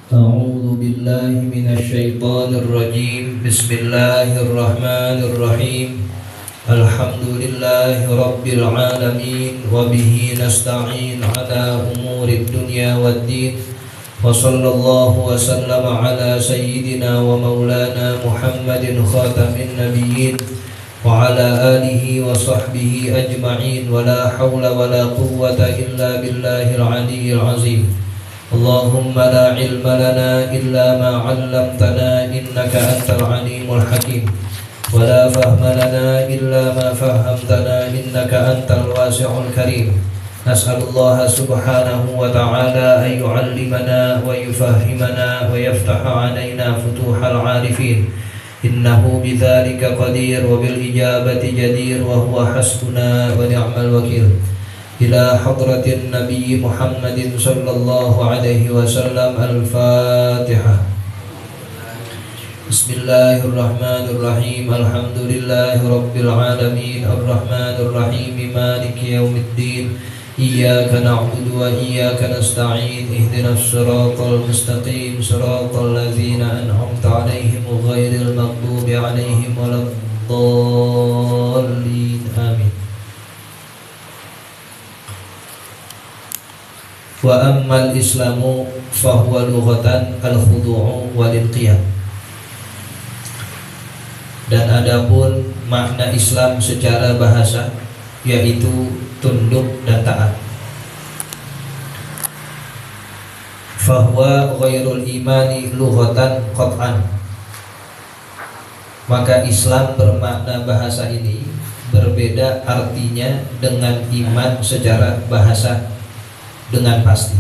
أعوذ بالله من الشيطان الرجيم. بسم الله الرحمن الرحيم. الحمد لله رب العالمين، وبه نستعين على أمور الدنيا والدين، وصلى الله وسلم على سيدنا ومولانا محمد خاتم النبيين وعلى آله وصحبه أجمعين، ولا حول ولا قوة إلا بالله العلي العظيم. اللهم لا علم لنا إلا ما علمتنا إنك أنت العليم الحكيم، ولا فهم لنا إلا ما فهمتنا إنك أنت الواسع الكريم. نسأل الله سبحانه وتعالى أن يعلمنا ويفهمنا ويفتح علينا فتوح العارفين، إنه بذلك قدير وبالإجابة جدير، وهو حسبنا ونعم الوكيل. إلى حضرة النبي محمد صلى الله عليه وسلم. الفاتحة. بسم الله الرحمن الرحيم. الحمد لله رب العالمين، الرحمن الرحيم، مالك يوم الدين، إياك نعبد وإياك نستعين، اهدنا الصراط المستقيم، صراط الذين أنعمت عليهم غير المغضوب عليهم ولا الضالين، آمين. Wa ammal islamu fahuwa lughatan al-khudu'u wal-inqiyad. Dan adapun makna Islam secara bahasa yaitu tunduk dan taat. Fahuwa ghairul imani lughatan qat'an. Maka Islam bermakna bahasa ini berbeda artinya dengan iman secara bahasa dengan pasti.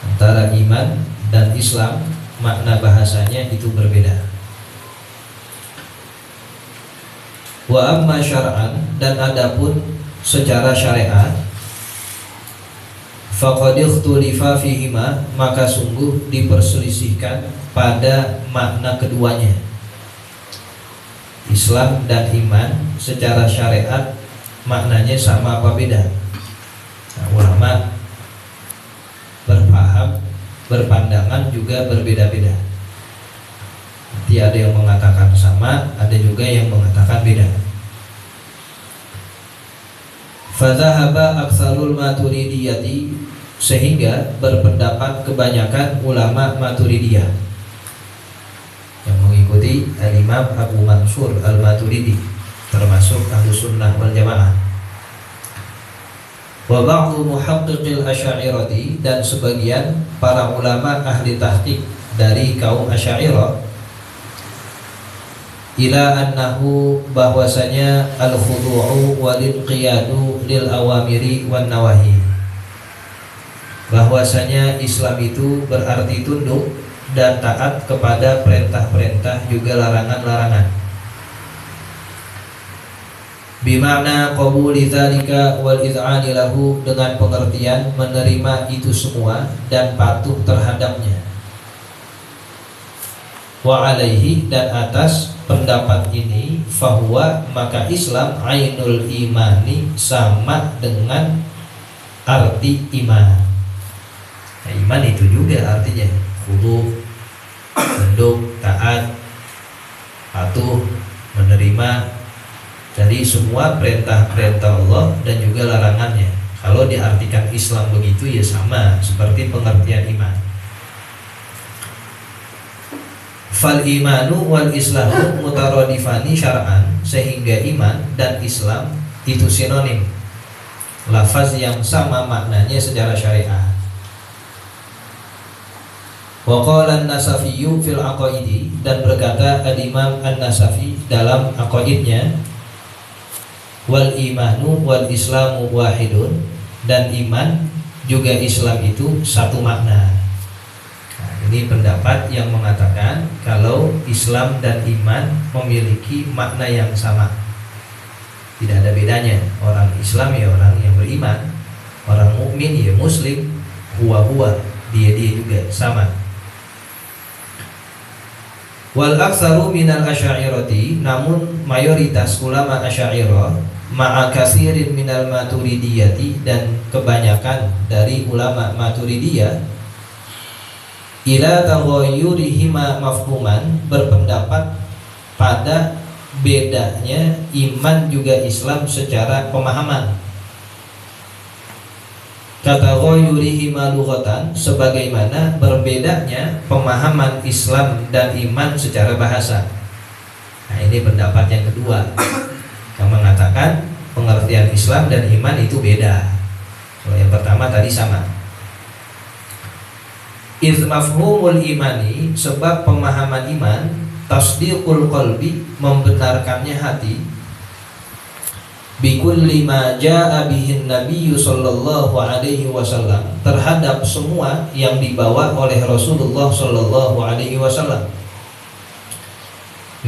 Antara iman dan Islam makna bahasanya itu berbeda. Wa amma syar'an, dan adapun secara syariat, faqad ikhtulifa fihima, maka sungguh diperselisihkan pada makna keduanya. Islam dan iman secara syariat maknanya sama apa beda? Nah, ulama berpandangan juga berbeda-beda. Nanti ada yang mengatakan sama, ada juga yang mengatakan beda. Fadzahaba aktsarul maturidiyati, sehingga berpendapat kebanyakan ulama Maturidiyah yang mengikuti Al-Imam Abu Mansur Al-Maturidi, termasuk Ahlus Sunnah wal Jamaah. Wa ba'du muhaqqiqil asy'ariyati, dan sebagian para ulama ahli tahqiq dari kaum Asy'ariyah, ila annahu, bahwasanya al-khudu'u wal inqiyadu lil awamiri wan nawahi, bahwasanya Islam itu berarti tunduk dan taat kepada perintah-perintah juga larangan-larangan. Bimana qabuli dzalika wal iz'ani lahu, dengan pengertian menerima itu semua dan patuh terhadapnya. Wa alaihi, dan atas pendapat ini, fahuwa, maka Islam ainul imani, sama dengan arti iman. Nah, iman itu juga artinya khudu, tunduk, taat, patuh, menerima dari semua perintah-perintah Allah dan juga larangannya. Kalau diartikan Islam begitu ya sama seperti pengertian iman. Fal imanu wal islamu mutaradifani syar'an, sehingga iman dan Islam itu sinonim, lafaz yang sama maknanya secara syariat. Wa qala an-Nasafiyyu fil aqaidi, dan berkata Al-Imam An-Nasafi dalam aqaidnya, wal imanu wal islamu wahidun, dan iman juga Islam itu satu makna. Nah, ini pendapat yang mengatakan kalau Islam dan iman memiliki makna yang sama, tidak ada bedanya. Orang Islam ya orang yang beriman, orang mukmin ya muslim, huwa dia juga sama. Wal aktsaru minal asy'ariyati, namun mayoritas ulama Asy'ariyah, ma'a katsirin minal maturidiyati, dan kebanyakan dari ulama Maturidiyah, ila taghayyurihima mafhuman, berpendapat pada bedanya iman juga Islam secara pemahaman. Kata ghayyurihima lughatan, sebagaimana berbedanya pemahaman Islam dan iman secara bahasa. Nah, ini pendapat yang kedua yang mengatakan pengertian Islam dan iman itu beda. Kalau yang pertama tadi sama. Idz mafhumul imani, sebab pemahaman iman, tasdiqul qalbi, membenarkannya hati, bikulli ma jaa bihin nabiyyu sallallahu alaihi wasallam, terhadap semua yang dibawa oleh Rasulullah sallallahu alaihi wasallam,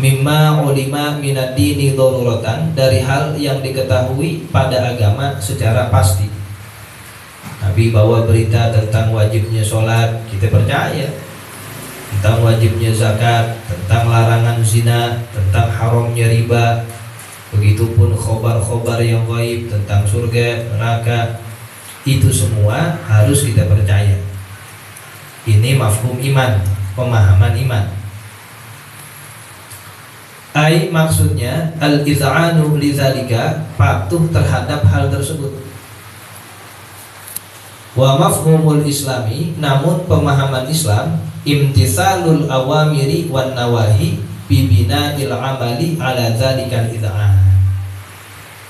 mimma ulima minad dini daruratan, dari hal yang diketahui pada agama secara pasti. Nabi bawa berita tentang wajibnya sholat, kita percaya. Tentang wajibnya zakat, tentang larangan zina, tentang haramnya riba. Begitupun khobar-khobar yang gaib tentang surga, neraka. Itu semua harus kita percaya. Ini mafhum iman, pemahaman iman. Ai, maksudnya al-iz'anu lidzalika, patuh terhadap hal tersebut. Wa mafhumul islami, namun pemahaman Islam, imtithalul awamiri wan nawahi bibina'il amali ala dzalikal iz'an,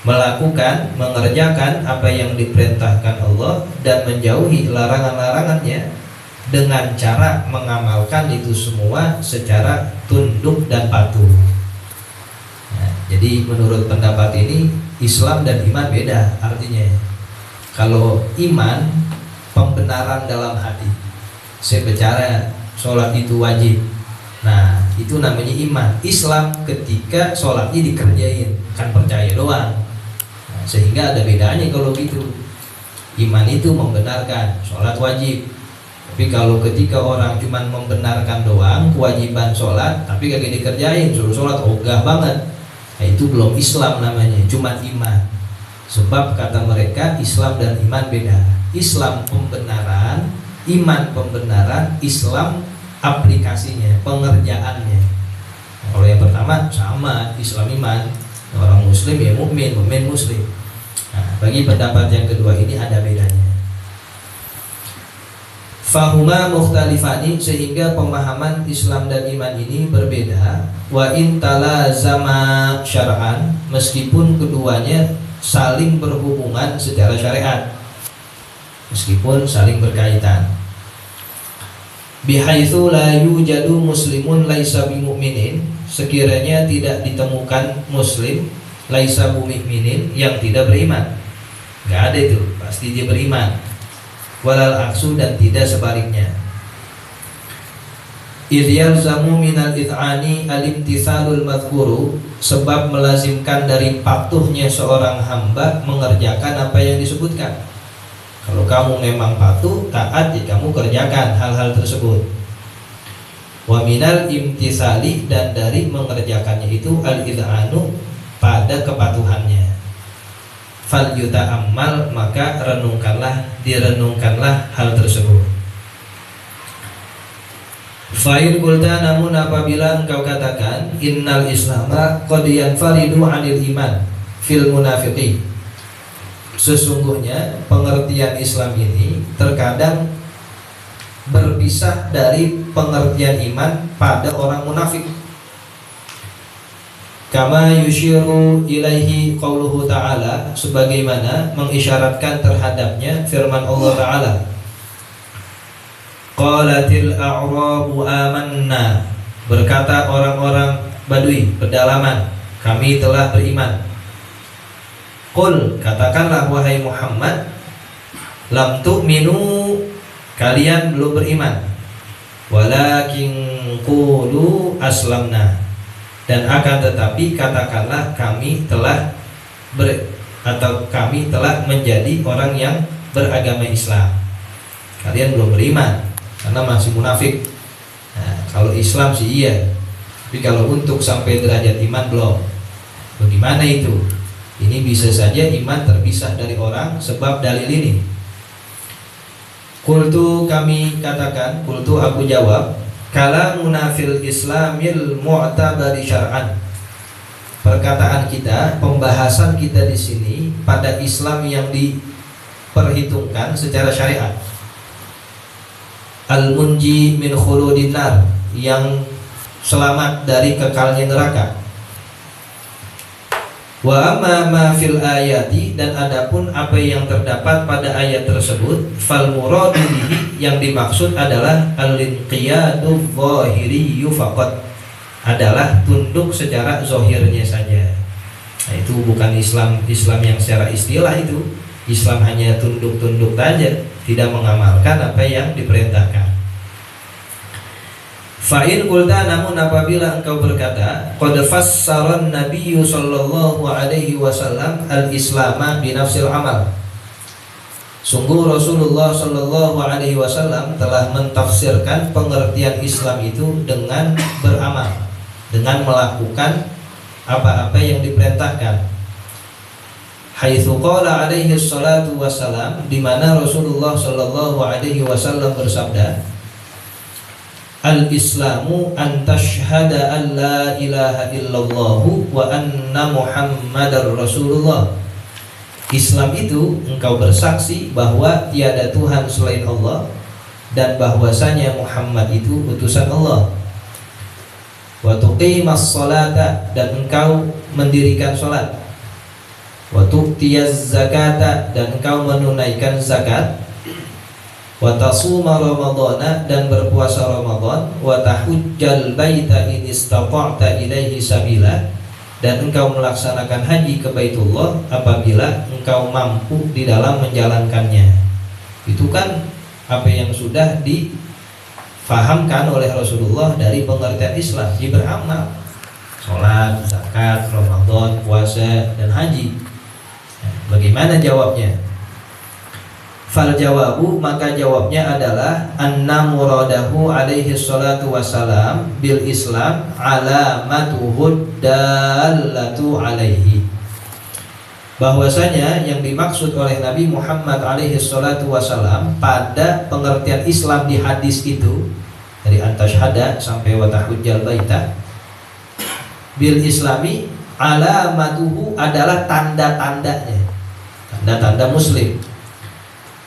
melakukan, mengerjakan apa yang diperintahkan Allah dan menjauhi larangan-larangannya dengan cara mengamalkan itu semua secara tunduk dan patuh. Nah, jadi menurut pendapat ini Islam dan iman beda artinya. Kalau iman pembenaran dalam hati, saya bicara sholat itu wajib, nah itu namanya iman. Islam ketika sholatnya dikerjain, kan percaya doang. Nah, sehingga ada bedanya kalau gitu. Iman itu membenarkan sholat wajib, tapi kalau ketika orang cuma membenarkan doang kewajiban sholat, tapi kagak dikerjain, suruh sholat ogah banget, nah itu belum Islam namanya, cuma iman. Sebab kata mereka Islam dan iman beda. Islam pembenaran, iman pembenaran, Islam aplikasinya, pengerjaannya. Kalau yang pertama sama, Islam iman, orang muslim ya mukmin, mukmin muslim. Nah, bagi pendapat yang kedua ini ada bedanya. Fahuma mukhtalifani, sehingga pemahaman Islam dan iman ini berbeda. Wa in talazama syar'an, meskipun keduanya saling berhubungan secara syariat, meskipun saling berkaitan. Bihaitsu la yujadu muslimun laisa bimu'minin, sekiranya tidak ditemukan muslim laisa bimu'minin, yang tidak beriman. Enggak ada itu, pasti dia beriman. Walal aksu, dan tidak sebaliknya. Idh yalzamu minal id'ani al-imtithalul madhkuru, sebab melazimkan dari patuhnya seorang hamba mengerjakan apa yang disebutkan. Kalau kamu memang patuh, taat, ya kamu kerjakan hal-hal tersebut. Wa minal imtithali, dan dari mengerjakannya itu al-id'anu, pada kepatuhannya. Fal yuta'ammal, maka direnungkanlah hal tersebut. Fa'in qulta, namun apabila engkau katakan innal islama qad yanfaridu 'anil iman fil munafiqin, sesungguhnya pengertian Islam ini terkadang berpisah dari pengertian iman pada orang munafik. Kama yushiru ilaihi qauluhu ta'ala, sebagaimana mengisyaratkan terhadapnya firman Allah Ta'ala. Qalatil a'rabu amanna, berkata orang-orang Badui pedalaman, kami telah beriman. Qul, katakanlah wahai Muhammad, lam tu'minu, kalian belum beriman. Walakin qulu aslamna, dan akan tetapi katakanlah kami telah menjadi orang yang beragama Islam. Kalian belum beriman karena masih munafik. Nah, kalau Islam sih iya, tapi kalau untuk sampai derajat iman belum. Bagaimana itu? Ini bisa saja iman terpisah dari orang sebab dalil ini. Qultu kami katakan, qultu aku jawab, kalamuna fil islamil mu'tabari syar'an. Perkataan kita, pembahasan kita di sini pada Islam yang diperhitungkan secara syariat. Al-munji min khuludin nar, yang selamat dari kekalnya neraka. Wa amma ma fil ayati, dan adapun apa yang terdapat pada ayat tersebut, fal muradu bihi, yang dimaksud adalah al-inqiyadu zahiriyyu faqat, adalah tunduk secara zahirnya saja. Nah, itu bukan Islam yang secara istilah itu. Islam hanya tunduk-tunduk saja, tidak mengamalkan apa yang diperintahkan. Fa'in qulta, namun apabila engkau berkata, qad fassara an-nabiyyu sallallahu alaihi wasallam al-islama bi nafsil amal. Sungguh Rasulullah sallallahu alaihi wasallam telah mentafsirkan pengertian Islam itu dengan beramal, dengan melakukan apa-apa yang diperintahkan. Haitsu qala alaihi salatu wassalam, di mana Rasulullah sallallahu alaihi wasallam bersabda, al-islamu an tashhada an la ilaha illallah wa anna muhammadar rasulullah. Islam itu engkau bersaksi bahwa tiada Tuhan selain Allah dan bahwasanya Muhammad itu utusan Allah. Wa tuqimas sholata, dan engkau mendirikan salat. Wa tu'tiyaz zakata, dan engkau menunaikan zakat. Wa tasuma ramadhana, dan berpuasa Ramadan. Wa tahujjal baita in istata'ta ilaihi sabila, dan engkau melaksanakan haji ke Baitullah apabila engkau mampu di dalam menjalankannya. Itu kan apa yang sudah difahamkan oleh Rasulullah dari pengertian Islam, dia beramal, sholat, zakat, Ramadan, puasa, dan haji. Nah, bagaimana jawabnya? Fal jawabu, maka jawabnya adalah anna muradahu alaihi salatu wassalam bil Islam alamatuhud dallatu alaihi, bahwasanya yang dimaksud oleh Nabi Muhammad alaihi salatu wassalam pada pengertian Islam di hadis itu, dari antashhada sampai wa tahujjal baita, bil islami alamatuhu adalah tanda-tandanya, tanda-tanda muslim.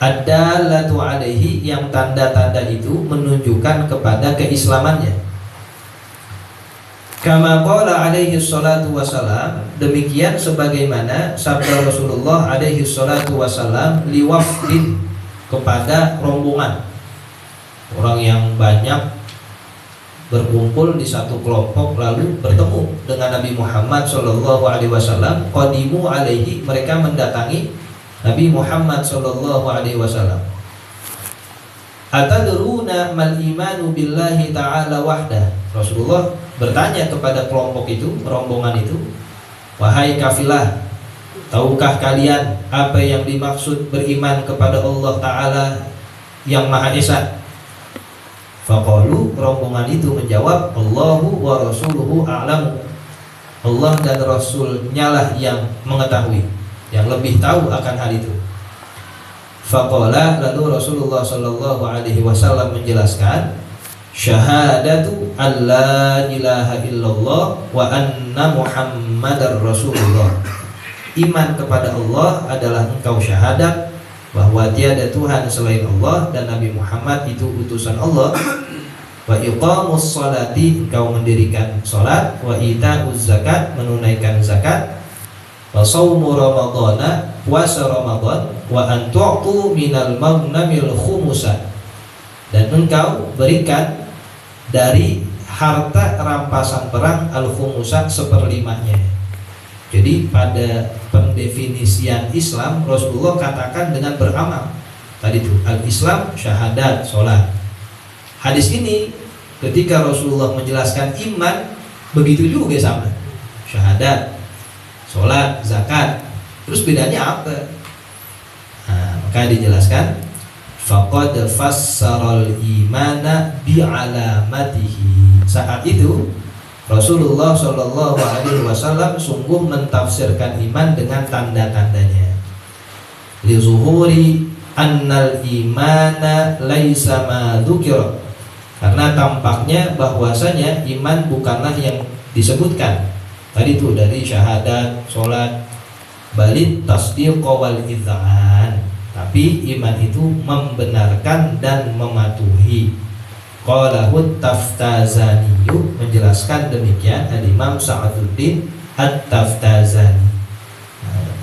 Ad-dallatu alaihi, yang tanda-tanda itu menunjukkan kepada keislamannya. Kama qala alaihi salatu wassalam, demikian sebagaimana sabda Rasulullah alaihi salatu wassalam liwafdin, kepada rombongan orang yang banyak berkumpul di satu kelompok lalu bertemu dengan Nabi Muhammad sallallahu alaihi wasallam. Qadimu alaihi, mereka mendatangi Nabi Muhammad sallallahu alaihi wasallam. Atadruna mal imanu billahi ta'ala wahdah. Rasulullah bertanya kepada kelompok itu, rombongan itu, wahai kafilah, tahukah kalian apa yang dimaksud beriman kepada Allah Ta'ala yang Maha Esa? Faqalu, rombongan itu menjawab, Allahu wa rasuluhu a'lamu. Allah dan Rasulnya lah yang mengetahui, yang lebih tahu akan hal itu. Faqala, lalu Rasulullah sallallahu alaihi wasallam menjelaskan, syahadatu alla ilaha illallah wa anna muhammadar rasulullah. Iman kepada Allah adalah engkau syahadat bahwa tiada Tuhan selain Allah dan Nabi Muhammad itu utusan Allah. Wa iqamus sholati, engkau mendirikan salat. Wa ita'uz zakat, menunaikan zakat. Wa shaumu ramadhana, puasa Ramadan. Wa an tu'tu minal maghnamil khumusa, dan engkau berikan dari harta rampasan perang al-khumusa, seperlimanya. Jadi pada pendefinisian Islam Rasulullah katakan dengan beramal. Tadi itu al-Islam syahadat, sholat. Hadis ini ketika Rasulullah menjelaskan iman, begitu juga sama, syahadat, sholat, zakat. Terus bedanya apa? Nah, maka dijelaskan faqad fassaral imana bi'alamatihi. Saat itu Rasulullah Shallallahu Alaihi Wasallam sungguh mentafsirkan iman dengan tanda-tandanya. Li zuhuri annal imana laisa ma dzukira, karena tampaknya bahwasanya iman bukanlah yang disebutkan tadi itu dari syahadat, sholat, balit tasdiq wal idzan, tapi iman itu membenarkan dan mematuhi. Qalahu Taftazani, menjelaskan demikian Al-Imam Sa'aduddin At-Taftazani.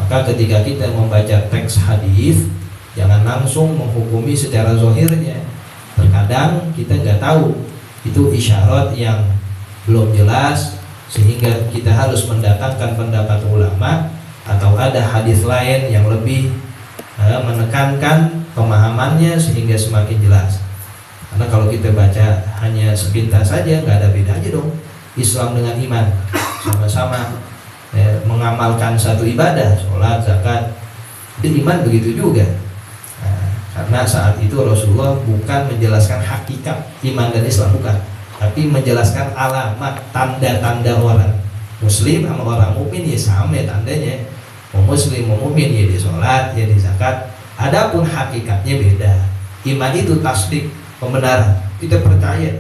Maka ketika kita membaca teks hadis, jangan langsung menghukumi secara zahirnya. Terkadang kita nggak tahu itu isyarat yang belum jelas, sehingga kita harus mendatangkan pendapat ulama, atau ada hadis lain yang lebih menekankan pemahamannya sehingga semakin jelas. Karena kalau kita baca hanya sepintas saja, nggak ada bedanya dong Islam dengan iman. Sama-sama mengamalkan satu ibadah, sholat, zakat, itu iman begitu juga. Karena saat itu Rasulullah bukan menjelaskan hakikat iman dan Islam, bukan, tapi menjelaskan alamat, tanda-tanda orang muslim sama orang mukmin ya sama tandanya. Mau muslim, mau mukmin ya di sholat, ya di zakat. Adapun hakikatnya beda. Iman itu tasdik, pembenaran. Kita percaya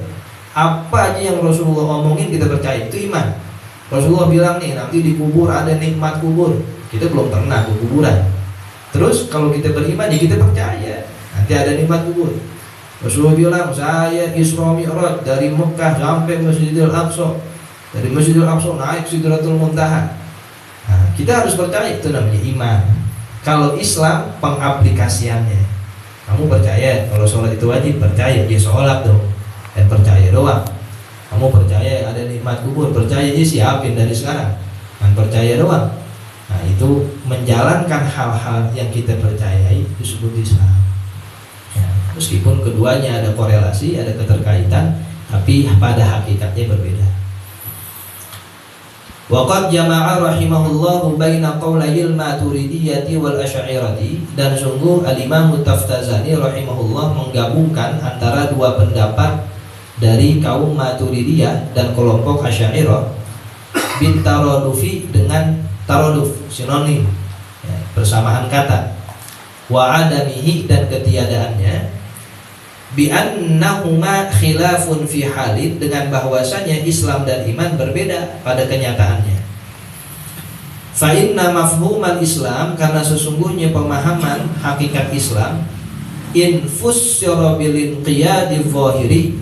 apa aja yang Rasulullah omongin, kita percaya, itu iman. Rasulullah bilang nih, nanti di kubur ada nikmat kubur. Kita belum pernah ke kuburan. Terus kalau kita beriman ya kita percaya nanti ada nikmat kubur. Rasulullah bilang, saya Isra Mi'raj dari Mekah sampai Masjidil Aqsa, dari Masjidil Aqsa naik Sidratul Muntaha. Nah, kita harus percaya, itu namanya iman. Kalau Islam pengaplikasiannya, kamu percaya kalau sholat itu wajib, percaya ya sholat dong, dan percaya doang. Kamu percaya ada nikmat kubur, percaya ya siapin dari sekarang, dan percaya doang. Nah, itu menjalankan hal-hal yang kita percayai disebut Islam. Ya, meskipun keduanya ada korelasi, ada keterkaitan, tapi pada hakikatnya berbeda. Waqad jama'a rahimahullahu baina qawlayil Maturidiyati wal Asy'ariyati, dan sungguh Al-Imam Taftazani rahimahullah menggabungkan antara dua pendapat dari kaum Maturidiyah dan kelompok Asy'ariyah bin taradufi, dengan taraduf sinonim ya, persamaan kata, wa adamihi, dan ketiadaannya, bi annahuma khilafun fi halin, dengan bahwasanya Islam dan iman berbeda pada kenyataannya. Fa inna mafhumal Islam, karena sesungguhnya pemahaman hakikat Islam, in fussira bil inqiyadi zahiri,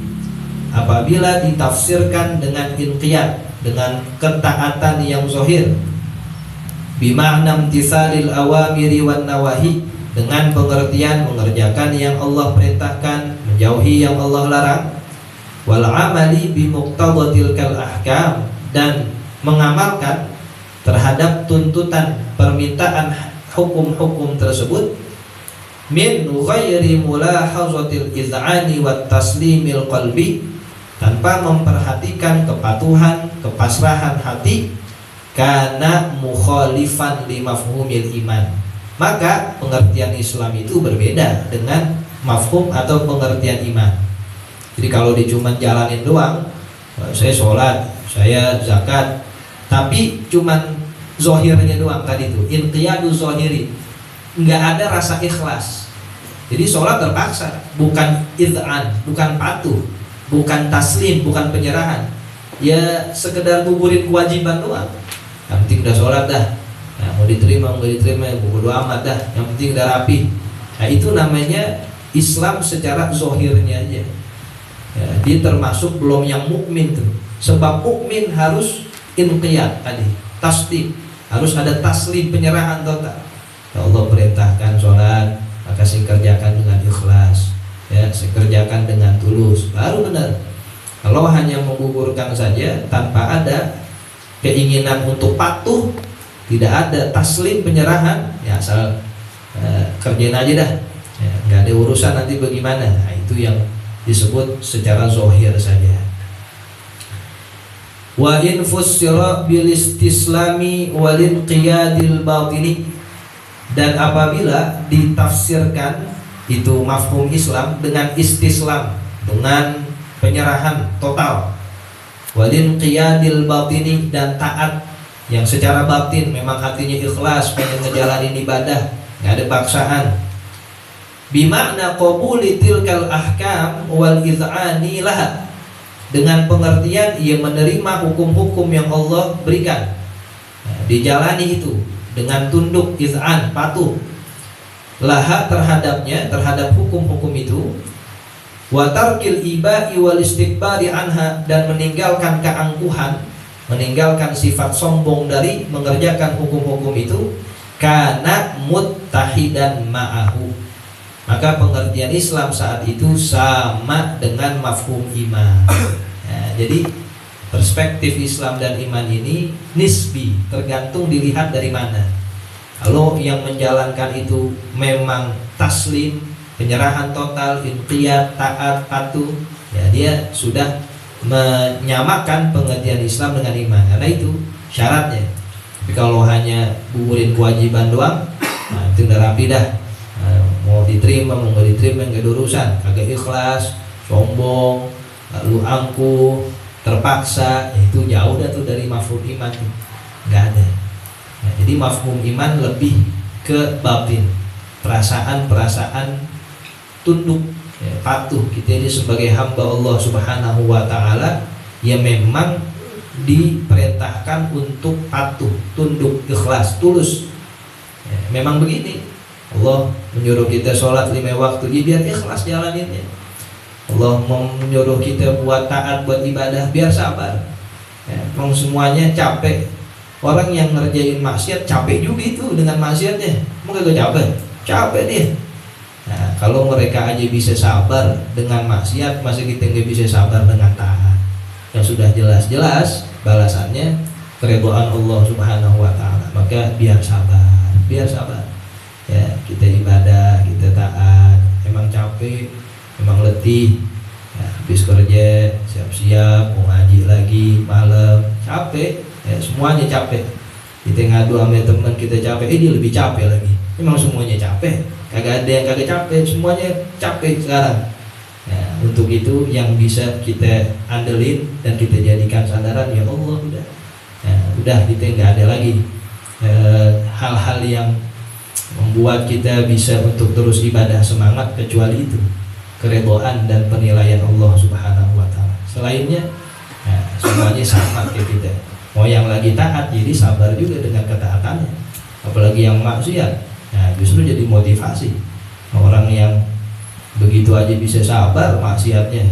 apabila ditafsirkan dengan inqiyad, dengan ketaatan yang zahir, bima'na imtitsalil awamiri wan nawahi, dengan pengertian mengerjakan yang Allah perintahkan, menjauhi yang Allah larang, wal amali bi muqtadatil ahkam, dan mengamalkan terhadap tuntutan permintaan hukum-hukum tersebut, min ghairi mulahazatil iz'ani wat taslimil qalbi, tanpa memperhatikan kepatuhan, kepasrahan hati, karena mukhalifan li mafhumil iman. Maka pengertian Islam itu berbeda dengan mafhum atau pengertian iman. Jadi kalau dia cuma jalanin doang, saya sholat, saya zakat, tapi cuman zohirnya doang tadi itu, inqiyadu zohiri, nggak ada rasa ikhlas. Jadi sholat terpaksa, bukan id'an, bukan patuh, bukan taslim, bukan penyerahan. Ya sekedar gugurin kewajiban doang. Yang penting udah sholat dah, nah, mau diterima mau diterima, bodo amat dah, yang penting udah rapi. Nah, itu namanya Islam secara zohirnya aja ya, dia termasuk belum yang mukmin tuh. Sebab mukmin harus inqiyad tadi, tasdik, harus ada taslim, penyerahan total. Ya Allah perintahkan sholat, maka saya kerjakan dengan ikhlas ya, saya kerjakan dengan tulus, baru benar. Kalau hanya menggugurkan saja tanpa ada keinginan untuk patuh, tidak ada taslim, penyerahan, ya asal kerjain aja dah ya, nggak ada urusan nanti bagaimana. Nah, itu yang disebut secara zohir saja. Wa in fussira bil istislami wal inqiyadil batini, dan apabila ditafsirkan itu mafhum Islam dengan istislam, dengan penyerahan total, walin qiyadil batini, dan taat yang secara batin, memang hatinya ikhlas pengen ngejalanin ibadah, nggak ada paksaan. Bimakna qabuli tilkal ahkam wal iz'ani laha, dengan pengertian ia menerima hukum-hukum yang Allah berikan, dijalani itu dengan tunduk, iz'an, patuh, laha terhadapnya, terhadap hukum-hukum itu, wa tarkil iba'i wal istikbari anha, dan meninggalkan keangkuhan, meninggalkan sifat sombong dari mengerjakan hukum-hukum itu, kana muttahidan ma'ahu, maka pengertian Islam saat itu sama dengan mafhum iman. Nah, jadi perspektif Islam dan iman ini nisbi, tergantung dilihat dari mana. Kalau yang menjalankan itu memang taslim, penyerahan total, inqiyad, taat, patuh, ya dia sudah menyamakan pengertian Islam dengan iman, karena itu syaratnya. Tapi kalau hanya gugurin kewajiban doang, nah itu udah rapi dah. Mau diterima, mau nggak diterima, nggak ada urusan. Kagak ikhlas, sombong, lalu angkuh, terpaksa, itu jauh dah tuh dari mafhum iman tuh, nggak ada. Nah, jadi mafhum iman lebih ke batin, perasaan-perasaan tunduk, ya, patuh kita ini sebagai hamba Allah Subhanahu wa Ta'ala, ya memang diperintahkan untuk patuh, tunduk, ikhlas, tulus. Ya, memang begini. Allah menyuruh kita sholat 5 waktu, biar ikhlas jalaninnya. Allah menyuruh kita buat taat, buat ibadah, biar sabar. Ya, memang semuanya capek. Orang yang ngerjain maksiat capek juga itu dengan maksiatnya. Emang gak capek? Capek dia. Nah, kalau mereka aja bisa sabar dengan maksiat, masa kita nggak bisa sabar dengan taat? Yang sudah jelas-jelas balasannya keridhaan Allah Subhanahu wa Ta'ala. Maka biar sabar, biar sabar. Ya, kita ibadah, kita taat, emang capek, emang letih, ya, habis kerja, siap-siap, mau ngaji lagi, malam, capek, ya, semuanya capek. Kita ngadu sama teman kita capek, dia lebih capek lagi. Emang semuanya capek, kagak ada yang kagak capek, semuanya capek sekarang. Ya, untuk itu yang bisa kita andelin dan kita jadikan sandaran, ya Allah udah, ya, udah kita nggak ada lagi hal-hal yang membuat kita bisa untuk terus ibadah semangat kecuali itu, keridhaan dan penilaian Allah Subhanahu wa Ta'ala. Selainnya, nah, semuanya sama kayak kita. Mau yang lagi taat jadi sabar juga dengan ketaatannya, apalagi yang maksiat, nah justru jadi motivasi. Orang yang begitu aja bisa sabar maksiatnya,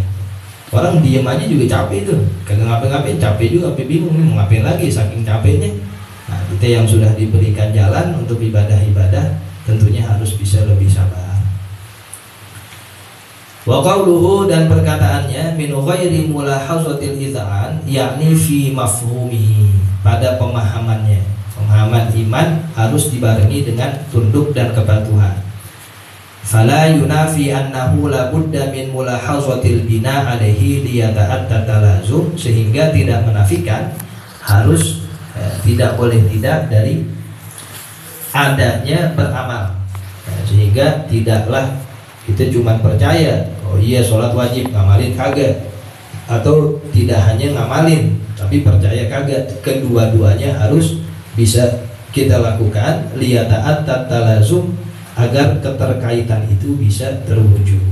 orang diem aja juga capek tuh, kagak ngapain-ngapain, capek juga, sampai bingung nih mau ngapain lagi saking capeknya. Nah, kita yang sudah diberikan jalan untuk ibadah-ibadah tentunya harus bisa lebih sabar. Wa qauluhu, dan perkataannya, min ghairi mulahazatil iz'an, yakni fi mafhumihi, pada pemahamannya. Pemahaman iman harus dibarengi dengan tunduk dan kepatuhan. Fala yunafi annahu la budda min mulahazatil bina alaihi liyata'atta talazum, sehingga tidak menafikan harus tidak boleh tidak dari adanya beramal, sehingga tidaklah kita cuma percaya, oh iya sholat wajib, ngamalin kagak, atau tidak hanya ngamalin tapi percaya kagak. Kedua-duanya harus bisa kita lakukan, liyata'atta talazum, agar keterkaitan itu bisa terwujud.